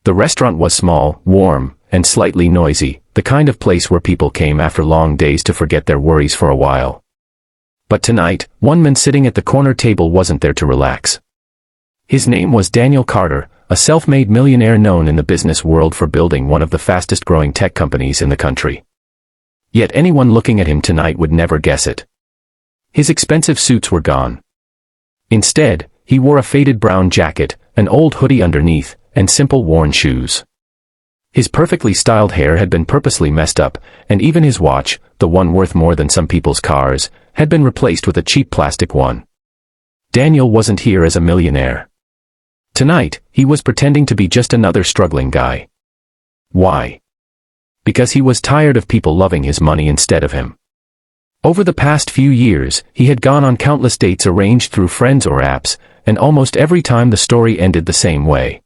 The restaurant was small, warm, and slightly noisy, the kind of place where people came after long days to forget their worries for a while. But tonight, one man sitting at the corner table wasn't there to relax. His name was Daniel Carter, a self-made millionaire known in the business world for building one of the fastest-growing tech companies in the country. Yet anyone looking at him tonight would never guess it. His expensive suits were gone. Instead, he wore a faded brown jacket, an old hoodie underneath, and simple worn shoes. His perfectly styled hair had been purposely messed up, and even his watch, the one worth more than some people's cars, had been replaced with a cheap plastic one. Daniel wasn't here as a millionaire. Tonight, he was pretending to be just another struggling guy. Why? Because he was tired of people loving his money instead of him. Over the past few years, he had gone on countless dates arranged through friends or apps, and almost every time the story ended the same way.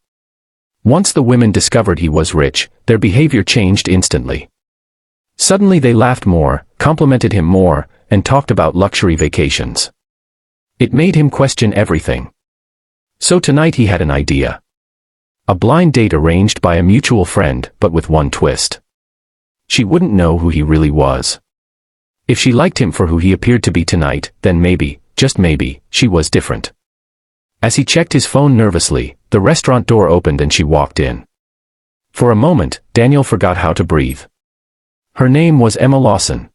Once the women discovered he was rich, their behavior changed instantly. Suddenly they laughed more, complimented him more, and talked about luxury vacations. It made him question everything. So tonight he had an idea. A blind date arranged by a mutual friend, but with one twist. She wouldn't know who he really was. If she liked him for who he appeared to be tonight, then maybe, just maybe, she was different. As he checked his phone nervously, the restaurant door opened and she walked in. For a moment, Daniel forgot how to breathe. Her name was Emma Lawson.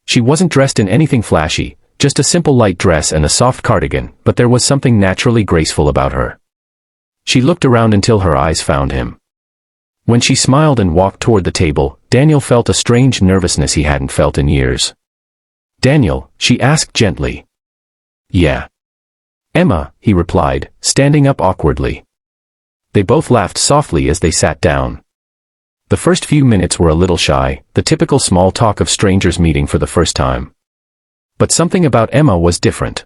She wasn't dressed in anything flashy, just a simple light dress and a soft cardigan, but there was something naturally graceful about her. She looked around until her eyes found him. When she smiled and walked toward the table, Daniel felt a strange nervousness he hadn't felt in years. "Daniel," she asked gently. "Yeah." "Emma," he replied, standing up awkwardly. They both laughed softly as they sat down. The first few minutes were a little shy, the typical small talk of strangers meeting for the first time. But something about Emma was different.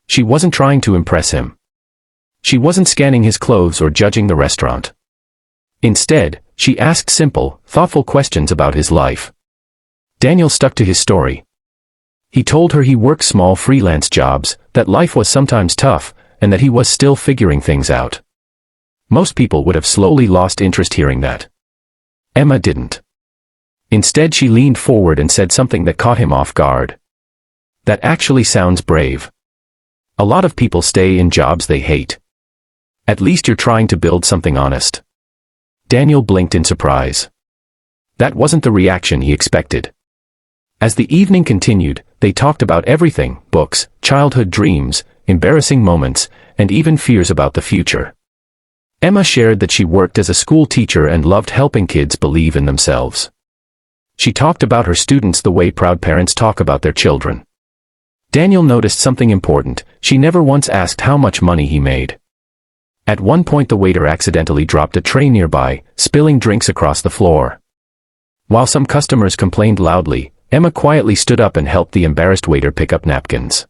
She wasn't trying to impress him. She wasn't scanning his clothes or judging the restaurant. Instead, she asked simple, thoughtful questions about his life. Daniel stuck to his story. He told her he worked small freelance jobs, that life was sometimes tough, and that he was still figuring things out. Most people would have slowly lost interest hearing that. Emma didn't. Instead, she leaned forward and said something that caught him off guard. "That actually sounds brave. A lot of people stay in jobs they hate. At least you're trying to build something honest." Daniel blinked in surprise. That wasn't the reaction he expected. As the evening continued, they talked about everything: books, childhood dreams, embarrassing moments, and even fears about the future. Emma shared that she worked as a school teacher and loved helping kids believe in themselves. She talked about her students the way proud parents talk about their children. Daniel noticed something important: she never once asked how much money he made. At one point the waiter accidentally dropped a tray nearby, spilling drinks across the floor. While some customers complained loudly, Emma quietly stood up and helped the embarrassed waiter pick up napkins.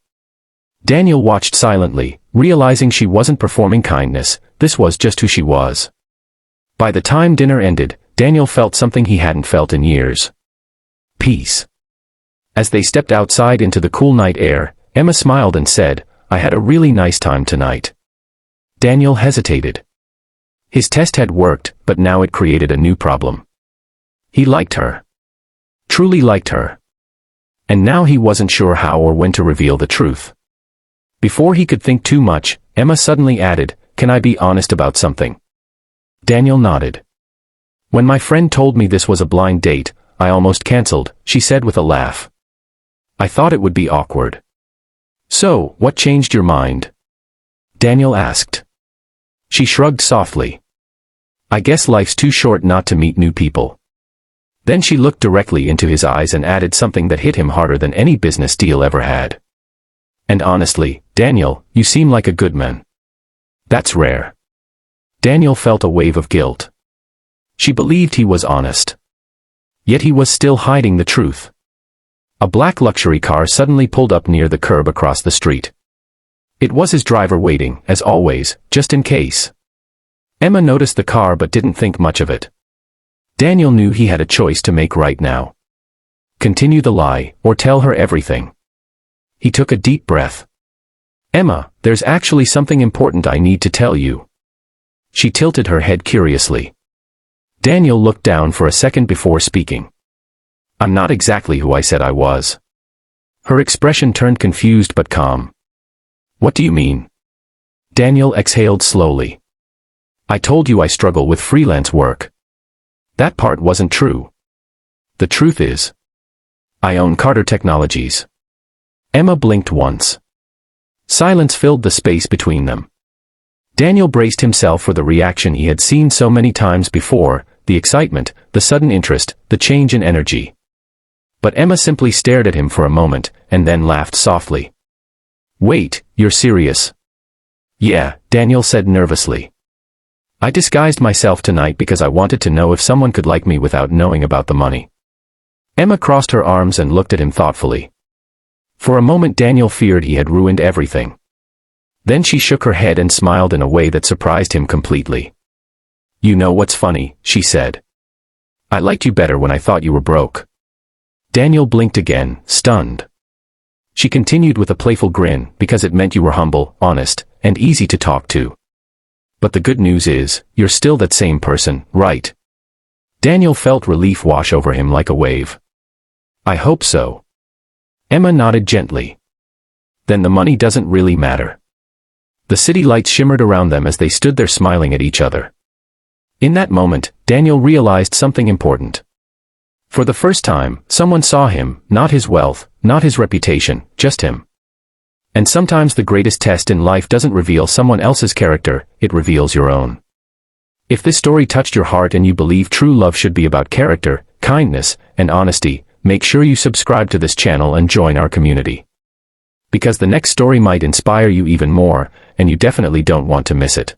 Daniel watched silently, realizing she wasn't performing kindness, this was just who she was. By the time dinner ended, Daniel felt something he hadn't felt in years. Peace. As they stepped outside into the cool night air, Emma smiled and said, "I had a really nice time tonight." Daniel hesitated. His test had worked, but now it created a new problem. He liked her. Truly liked her. And now he wasn't sure how or when to reveal the truth. Before he could think too much, Emma suddenly added, "Can I be honest about something?" Daniel nodded. "When my friend told me this was a blind date, I almost canceled," she said with a laugh. "I thought it would be awkward." "So, what changed your mind?" Daniel asked. She shrugged softly. "I guess life's too short not to meet new people." Then she looked directly into his eyes and added something that hit him harder than any business deal ever had. "And honestly, Daniel, you seem like a good man." "That's rare." Daniel felt a wave of guilt. She believed he was honest. Yet he was still hiding the truth. A black luxury car suddenly pulled up near the curb across the street. It was his driver waiting, as always, just in case. Emma noticed the car but didn't think much of it. Daniel knew he had a choice to make right now. Continue the lie, or tell her everything. He took a deep breath. "Emma, there's actually something important I need to tell you." She tilted her head curiously. Daniel looked down for a second before speaking. I'm not exactly who I said I was. Her expression turned confused but calm. What do you mean? Daniel exhaled slowly. I told you I struggle with freelance work. That part wasn't true. The truth is, I own Carter Technologies. Emma blinked once. Silence filled the space between them. Daniel braced himself for the reaction he had seen so many times before, the excitement, the sudden interest, the change in energy. But Emma simply stared at him for a moment, and then laughed softly. Wait, you're serious? Yeah, Daniel said nervously. I disguised myself tonight because I wanted to know if someone could like me without knowing about the money. Emma crossed her arms and looked at him thoughtfully. For a moment Daniel feared he had ruined everything. Then she shook her head and smiled in a way that surprised him completely. You know what's funny, she said. I liked you better when I thought you were broke. Daniel blinked again, stunned. She continued with a playful grin, because it meant you were humble, honest, and easy to talk to. But the good news is, you're still that same person, right? Daniel felt relief wash over him like a wave. I hope so. Emma nodded gently. Then the money doesn't really matter. The city lights shimmered around them as they stood there smiling at each other. In that moment, Daniel realized something important. For the first time, someone saw him, not his wealth, not his reputation, just him. And sometimes the greatest test in life doesn't reveal someone else's character, it reveals your own. If this story touched your heart and you believe true love should be about character, kindness, and honesty, make sure you subscribe to this channel and join our community. Because the next story might inspire you even more, and you definitely don't want to miss it.